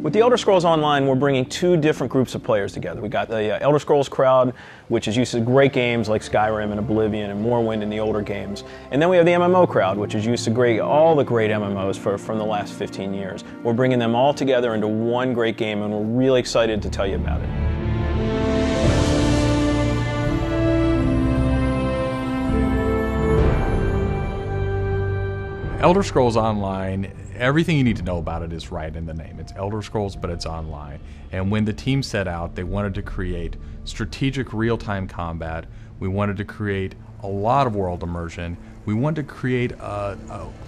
With the Elder Scrolls Online, we're bringing two different groups of players together. We got the Elder Scrolls crowd, which is used to great games like Skyrim and Oblivion and Morrowind and the older games. And then we have the MMO crowd, which is used to all the great MMOs from the last 15 years. We're bringing them all together into one great game, and we're really excited to tell you about it. Elder Scrolls Online, everything you need to know about it is right in the name. It's Elder Scrolls, but it's online. And when the team set out, they wanted to create strategic real-time combat. We wanted to create a lot of world immersion. We wanted to create a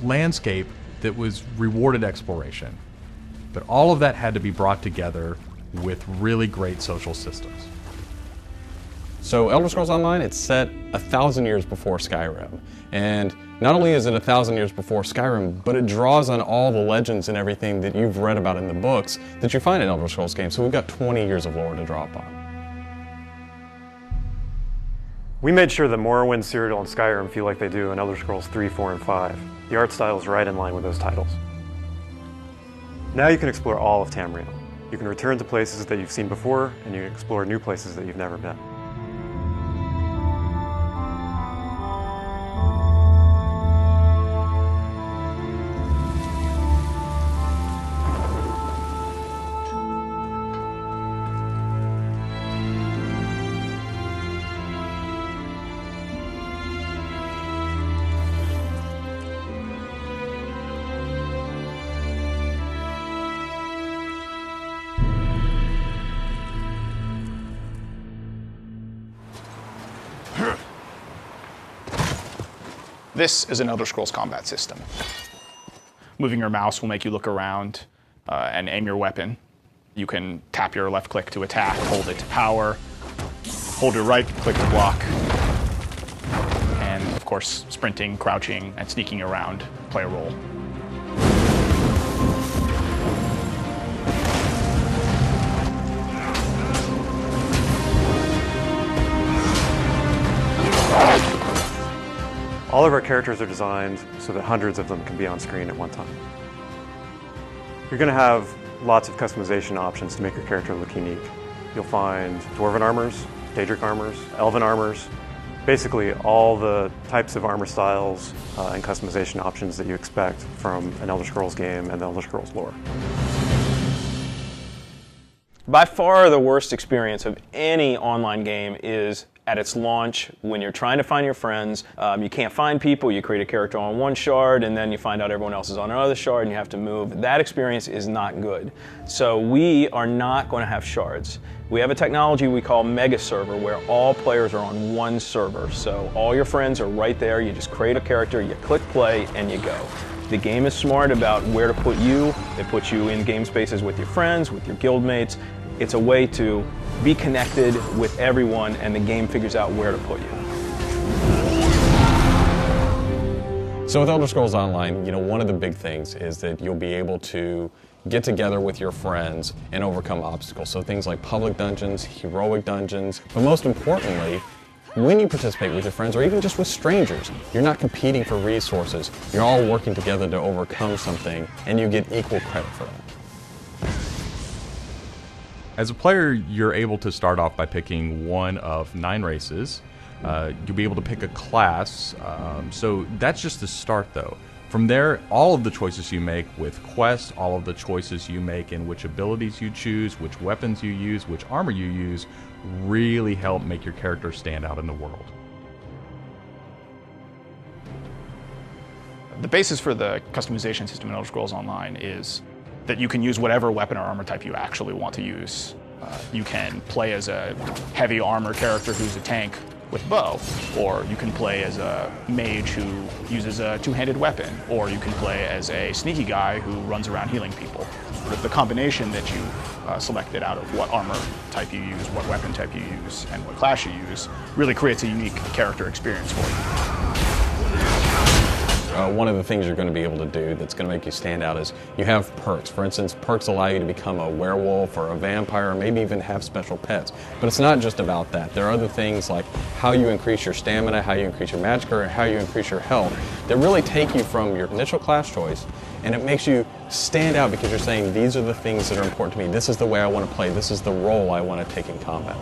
landscape that was rewarded exploration. But all of that had to be brought together with really great social systems. So Elder Scrolls Online, it's set 1,000 years before Skyrim. And not only is it 1,000 years before Skyrim, but it draws on all the legends and everything that you've read about in the books that you find in Elder Scrolls games. So we've got 20 years of lore to draw upon. We made sure that Morrowind, Cyrodiil, and Skyrim feel like they do in Elder Scrolls 3, 4, and 5. The art style is right in line with those titles. Now you can explore all of Tamriel. You can return to places that you've seen before, and you can explore new places that you've never been. This is an Elder Scrolls combat system. Moving your mouse will make you look around and aim your weapon. You can tap your left click to attack, hold it to power, hold your right click to block, and of course sprinting, crouching, and sneaking around play a role. All of our characters are designed so that hundreds of them can be on screen at one time. You're going to have lots of customization options to make your character look unique. You'll find Dwarven armors, Daedric armors, Elven armors, basically all the types of armor styles and customization options that you expect from an Elder Scrolls game and the Elder Scrolls lore. By far the worst experience of any online game is at its launch when you're trying to find your friends. You can't find people, you create a character on one shard and then you find out everyone else is on another shard and you have to move. That experience is not good. So we are not going to have shards. We have a technology we call Mega Server where all players are on one server. So all your friends are right there, you just create a character, you click play and you go. The game is smart about where to put you. It puts you in game spaces with your friends, with your guildmates. It's a way to be connected with everyone and the game figures out where to put you. So with Elder Scrolls Online, one of the big things is that you'll be able to get together with your friends and overcome obstacles. So things like public dungeons, heroic dungeons, but most importantly, when you participate with your friends or even just with strangers, you're not competing for resources. You're all working together to overcome something and you get equal credit for that. As a player, you're able to start off by picking one of 9 races. You'll be able to pick a class, so that's just the start though. From there, all of the choices you make with quests, all of the choices you make in which abilities you choose, which weapons you use, which armor you use, really help make your character stand out in the world. The basis for the customization system in Elder Scrolls Online is that you can use whatever weapon or armor type you actually want to use. You can play as a heavy armor character who's a tank with bow, or you can play as a mage who uses a two-handed weapon, or you can play as a sneaky guy who runs around healing people. The combination that you selected out of what armor type you use, what weapon type you use, and what class you use really creates a unique character experience for you. one of the things you're going to be able to do that's going to make you stand out is you have perks. For instance, perks allow you to become a werewolf or a vampire, or maybe even have special pets. But it's not just about that. There are other things like how you increase your stamina, how you increase your magic, or how you increase your health that really take you from your initial class choice, and it makes you stand out because you're saying, these are the things that are important to me. This is the way I want to play. This is the role I want to take in combat.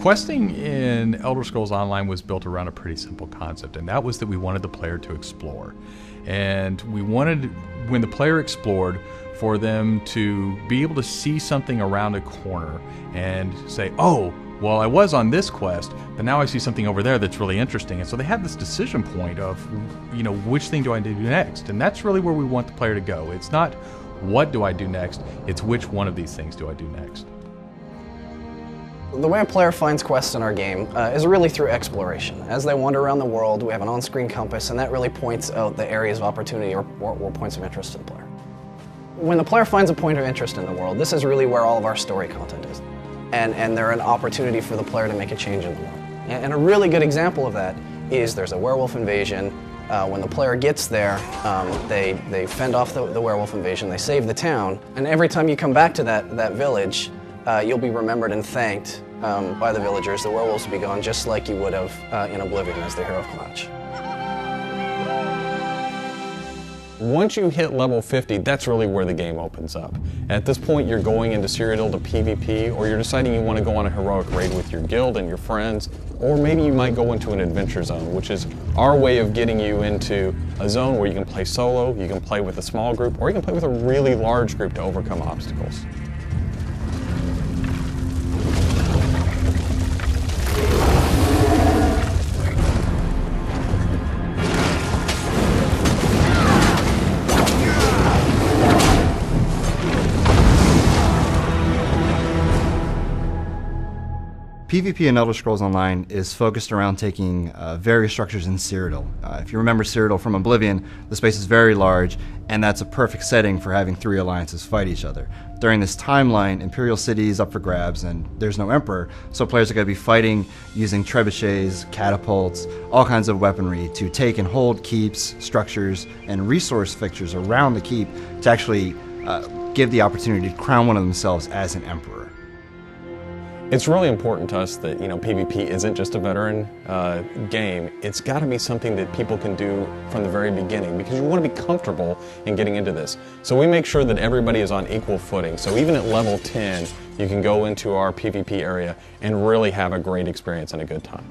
Questing in Elder Scrolls Online was built around a pretty simple concept, and that was that we wanted the player to explore. And we wanted, when the player explored, for them to be able to see something around a corner and say, oh, well, I was on this quest, but now I see something over there that's really interesting. And so they had this decision point of, which thing do I do next? And that's really where we want the player to go. It's not what do I do next, it's which one of these things do I do next. The way a player finds quests in our game is really through exploration. As they wander around the world, we have an on-screen compass, and that really points out the areas of opportunity or points of interest to the player. When the player finds a point of interest in the world, this is really where all of our story content is. And they're an opportunity for the player to make a change in the world. And a really good example of that is there's a werewolf invasion. When the player gets there, they fend off the werewolf invasion, they save the town, and every time you come back to that village, you'll be remembered and thanked by the villagers. The werewolves will be gone just like you would have in Oblivion as the hero of Klatch. Once you hit level 50, that's really where the game opens up. At this point, you're going into Cyrodiil to PvP, or you're deciding you want to go on a heroic raid with your guild and your friends, or maybe you might go into an adventure zone, which is our way of getting you into a zone where you can play solo, you can play with a small group, or you can play with a really large group to overcome obstacles. PvP in Elder Scrolls Online is focused around taking various structures in Cyrodiil. If you remember Cyrodiil from Oblivion, the space is very large, and that's a perfect setting for having three alliances fight each other. During this timeline, Imperial City is up for grabs, and there's no Emperor, so players are going to be fighting using trebuchets, catapults, all kinds of weaponry to take and hold keeps, structures, and resource fixtures around the keep to actually give the opportunity to crown one of themselves as an Emperor. It's really important to us that PvP isn't just a veteran game. It's got to be something that people can do from the very beginning because you want to be comfortable in getting into this. So we make sure that everybody is on equal footing. So even at level 10, you can go into our PvP area and really have a great experience and a good time.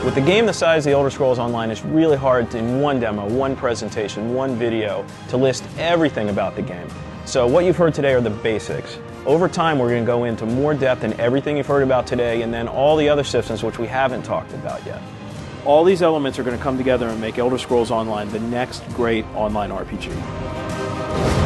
With a game the size of the Elder Scrolls Online, it's really hard to, in one demo, one presentation, one video, to list everything about the game. So what you've heard today are the basics. Over time, we're going to go into more depth in everything you've heard about today, and then all the other systems which we haven't talked about yet. All these elements are going to come together and make Elder Scrolls Online the next great online RPG.